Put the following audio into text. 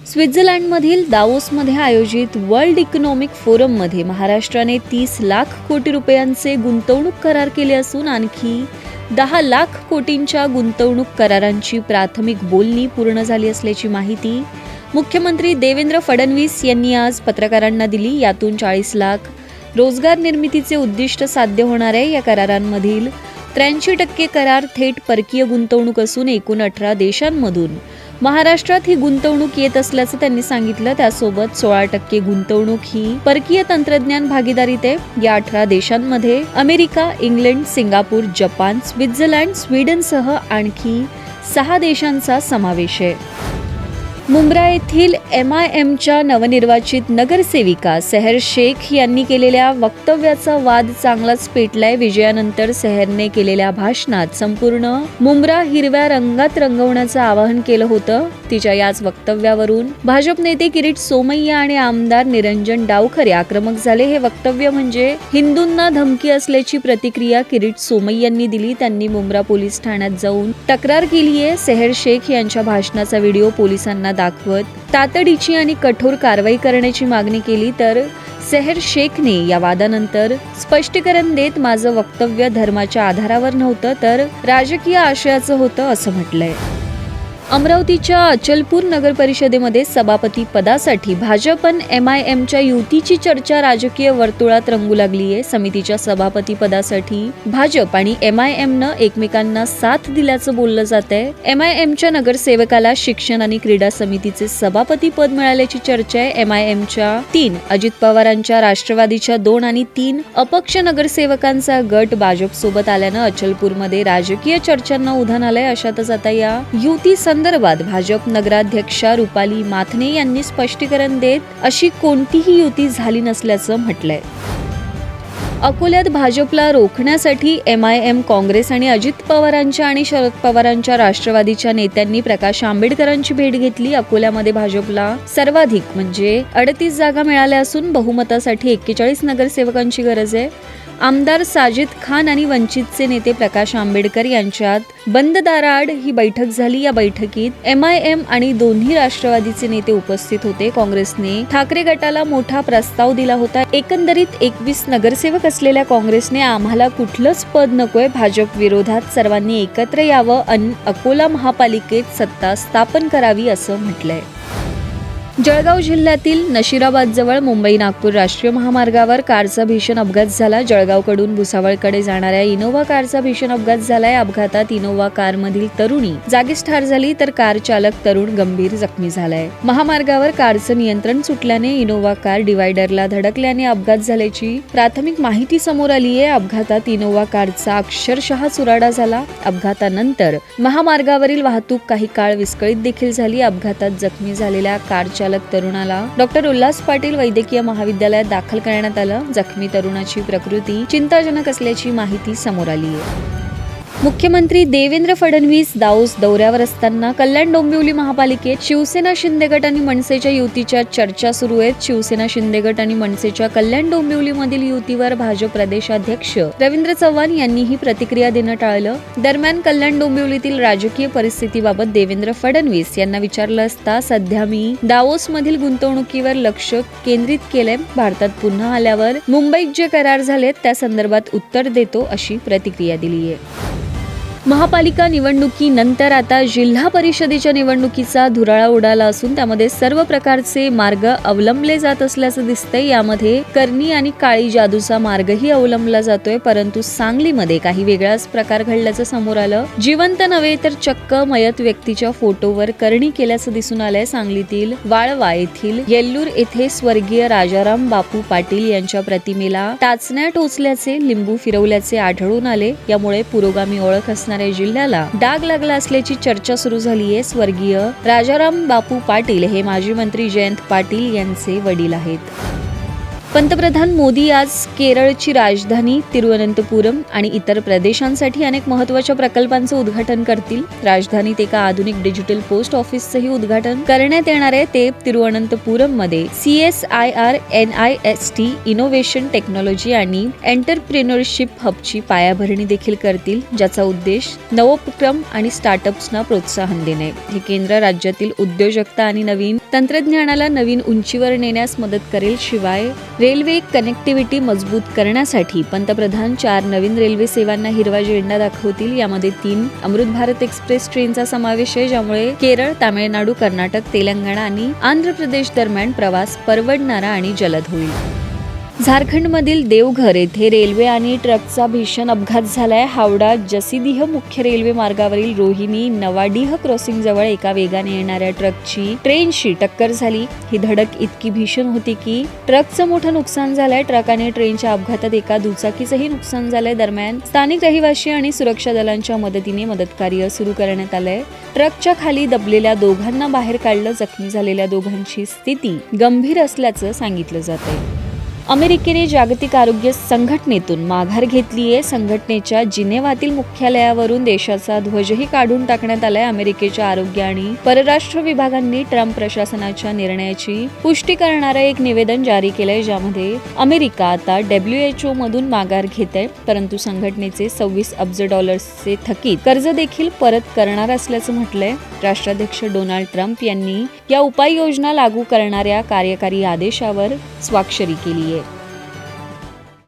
स्वित्झर्लंडमधील दावोसमध्ये आयोजित world economic फोरममध्ये महाराष्ट्राने 30 लाख कोटी रुपयांचे गुंतवणूक करार केले असून आणखी 10 लाख कोटींच्या गुंतवणूक करारांची प्राथमिक बोलणी पूर्ण झाली असल्याची माहिती मुख्यमंत्री देवेंद्र फडणवीस यांनी आज पत्रकारांना दिली. यातून 40 लाख रोजगार निर्मितीचे उद्दिष्ट साध्य होणार आहे. या करारांमधील 83% करार थेट परकीय गुंतवणूक असून एकूण 18 देशांमधून महाराष्ट्रात ही गुंतवणूक येत असल्याचं त्यांनी सांगितलं. त्यासोबत 16% गुंतवणूक ही परकीय तंत्रज्ञान भागीदारीत आहे. या 18 देशांमध्ये America, England, Singapore, Japan, Switzerland, स्वीडनसह आणखी 6 देशांचा समावेश आहे. मुंब्रा येथील MIMच्या नवनिर्वाचित नगरसेविका सेहर शेख यांनी केलेल्या वक्तव्याचा वाद चांगलाच पेटलाय. विजयानंतर सेहरने केलेल्या भाषणात संपूर्ण मुंब्रा हिरव्या रंगात रंगवण्याचं आवाहन केलं होतं. तिच्या याच वक्तव्यावरून भाजप नेते किरीट सोमय्या आणि आमदार निरंजन डावखरे आक्रमक झाले. हे वक्तव्य म्हणजे हिंदूंना धमकी असल्याची प्रतिक्रिया किरीट सोमय्यांनी दिली. त्यांनी मुंब्रा पोलीस ठाण्यात जाऊन तक्रार केली आहे. सेहर शेख यांच्या भाषणाचा व्हिडिओ पोलिसांना दाखवत तातडीची आणि कठोर कारवाई करण्याची मागणी केली. तर सेहर शेखने या वादानंतर स्पष्टीकरण देत माझं वक्तव्य धर्माच्या आधारावर नव्हतं तर राजकीय आशयाचं होतं असं म्हटलंय. अमरावतीच्या अचलपूर नगर परिषदेमध्ये सभापती पदासाठी भाजप आणि MIMच्या युतीची चर्चा राजकीय वर्तुळात रंगू लागली आहे. समितीच्या सभापती पदासाठी भाजप आणि MIMनं एकमेकांना साथ दिल्याचं बोललं जात आहे. MIMच्या नगरसेवकाला शिक्षण आणि क्रीडा समितीचे सभापती पद मिळाल्याची चर्चा आहे. MIMच्या 3, अजित पवारांच्या राष्ट्रवादीच्या 2 आणि 3 अपक्ष नगरसेवकांचा गट भाजप सोबत आल्यानं अचलपूरमध्ये राजकीय चर्चांना उधाण आलंय. अशातच आता या युती संदर्भात भाजप नगराध्यक्षा रुपाली माथने यांनी स्पष्टीकरण देत अशी कोणतीही युती झाली नसल्याचं म्हटलंय. अकोल्यात भाजपला रोखण्यासाठी MIM, काँग्रेस आणि अजित पवारांच्या आणि शरद पवारांच्या राष्ट्रवादीच्या नेत्यांनी प्रकाश आंबेडकरांची भेट घेतली. अकोल्यामध्ये भाजपला सर्वाधिक म्हणजे 38 जागा मिळाल्या असून बहुमतासाठी 41 नगरसेवकांची गरज आहे. आमदार साजिद खान आणि वंचितचे नेते प्रकाश आंबेडकर यांच्यात बंद दाराआड ही बैठक झाली. या बैठकीत MIM आणि दोन्ही राष्ट्रवादीचे नेते उपस्थित होते. काँग्रेसने ठाकरे गटाला मोठा प्रस्ताव दिला होता. एकंदरीत 21 नगरसेवक असलेल्या काँग्रेसने आम्हाला कुठलंच पद नकोय, भाजप विरोधात सर्वांनी एकत्र यावं आणि अकोला महापालिकेत सत्ता स्थापन करावी असं म्हटलंय. जळगाव जिल्ह्यातील नशिराबाद जवळ मुंबई-नागपूर राष्ट्रीय महामार्गावर कारचा भीषण अपघात झाला. जळगावकडून भुसावळकडे जाणाऱ्या इनोव्हा कारचा भीषण अपघात झालाय. अपघातात इनोव्हा कारमधील तरुणी जागीच ठार झाली तर कार चालक तरुण गंभीर जखमी झालाय. महामार्गावर कारचं नियंत्रण सुटल्याने इनोव्हा कार डिवायडरला धडकल्याने अपघात झाल्याची प्राथमिक माहिती समोर आली आहे. अपघातात इनोव्हा कारचा अक्षरशः चुराडा झाला. अपघातानंतर महामार्गावरील वाहतूक काही काळ विस्कळीत देखील झाली. अपघातात जखमी झालेल्या कार चालक तरुणाला डॉक्टर उल्हास पाटील वैद्यकीय महाविद्यालयात दाखल करण्यात आलं. जखमी तरुणाची प्रकृती चिंताजनक असल्याची माहिती समोर आली आहे. मुख्यमंत्री देवेंद्र फडणवीस दावोस दौऱ्यावर असताना कल्याण डोंबिवली महापालिकेत शिवसेना शिंदे गट आणि मनसेच्या युतीच्या चर्चा सुरू आहेत. शिवसेना शिंदे गट आणि मनसेच्या कल्याण डोंबिवलीमधील युतीवर भाजप प्रदेशाध्यक्ष रवींद्र चव्हाण यांनीही प्रतिक्रिया देणं टाळलं. दरम्यान कल्याण डोंबिवलीतील राजकीय परिस्थितीबाबत देवेंद्र फडणवीस यांना विचारलं असता सध्या मी दावोसमधील गुंतवणुकीवर लक्ष केंद्रित केलंय. भारतात पुन्हा आल्यावर मुंबईत जे करार झालेत त्या संदर्भात उत्तर देतो अशी प्रतिक्रिया दिली आहे. महापालिका निवडणुकीनंतर आता जिल्हा परिषदेच्या निवडणुकीचा धुराळा उडाला असून त्यामध्ये सर्व प्रकारचे मार्ग अवलंबले जात असल्याचं दिसतंय. यामध्ये करणी आणि काळी जादूचा मार्गही अवलंबला जातोय. परंतु सांगलीमध्ये काही वेगळाच प्रकार घडल्याचं समोर आलं. जिवंत नव्हे तर चक्क मयत व्यक्तीच्या फोटोवर करणी केल्याचं दिसून आलंय. सांगलीतील वाळवा येथील येल्लूर येथे स्वर्गीय राजाराम बापू पाटील यांच्या प्रतिमेला टाचण्या टोचल्याचे, लिंबू फिरवल्याचे आढळून आले. यामुळे पुरोगामी ओळख असणार जिल्ह्याला डाग लागला असल्याची चर्चा सुरू झाली आहे. स्वर्गीय राजाराम बापू पाटील हे माजी मंत्री जयंत पाटील यांचे वडील आहेत. पंतप्रधान मोदी आज केरळची राजधानी तिरुवनंतपुरम आणि इतर प्रदेशांसाठी अनेक महत्त्वाच्या प्रकल्पांचं उद्घाटन करतील. राजधानीत एका आधुनिक डिजिटल पोस्ट ऑफिसचंही उद्घाटन करण्यात येणार आहे. ते तिरुवनंतपुरममध्ये CSIR NIST इनोव्हेशन टेक्नॉलॉजी आणि एंटरप्रेन्योरशिप हबची पायाभरणी देखील करतील, ज्याचा उद्देश नवोपक्रम आणि स्टार्टअप्सना प्रोत्साहन देणे. हे केंद्र राज्यातील उद्योजकता आणि नवीन तंत्रज्ञानाला नवीन उंचीवर नेण्यास मदत करेल. शिवाय रेल्वे कनेक्टिव्हिटी मजबूत करण्यासाठी पंतप्रधान 4 नवीन रेल्वे सेवांना हिरवा झेंडा दाखवतील. यामध्ये 3 अमृत भारत एक्सप्रेस ट्रेनचा समावेश आहे, ज्यामुळे केरळ, तामिळनाडू, कर्नाटक, तेलंगणा आणि आंध्र प्रदेश दरम्यान प्रवास परवडणारा आणि जलद होईल. झारखंडमधील देवघर येथे रेल्वे आणि ट्रकचा भीषण अपघात झालाय. हावडा जसीडीह मुख्य रेल्वे मार्गावरील रोहिणी नवाडीह क्रॉसिंग जवळ एका वेगाने येणाऱ्या ट्रकची ट्रेनशी टक्कर झाली. ही धडक इतकी भीषण होती की ट्रकचं मोठं नुकसान झालंय. ट्रक आणि ट्रेनच्या अपघातात एका दुचाकीचंही नुकसान झालंय. दरम्यान स्थानिक रहिवासी आणि सुरक्षा दलांच्या मदतीने मदतकार्य सुरू करण्यात आलंय. ट्रकच्या खाली दबलेल्या दोघांना बाहेर काढलं. जखमी झालेल्या दोघांची स्थिती गंभीर असल्याचं सांगितलं जातंय. अमेरिकेने जागतिक आरोग्य संघटनेतून माघार घेतली आहे. संघटनेच्या जिनेव्हातील मुख्यालयावरून देशाचा ध्वजही काढून टाकण्यात आलाय. अमेरिकेच्या आरोग्य आणि परराष्ट्र विभागांनी ट्रम्प प्रशासनाच्या निर्णयाची पुष्टी करणारं एक निवेदन जारी केलंय, ज्यामध्ये अमेरिका आता WHO मधून माघार घेत आहे, परंतु संघटनेचे $26 अब्ज थकीत कर्ज देखील परत करणार असल्याचं म्हटलंय. राष्ट्राध्यक्ष डोनाल्ड ट्रम्प यांनी या उपाययोजना लागू करणाऱ्या कार्यकारी आदेशावर स्वाक्षरी केली आहे.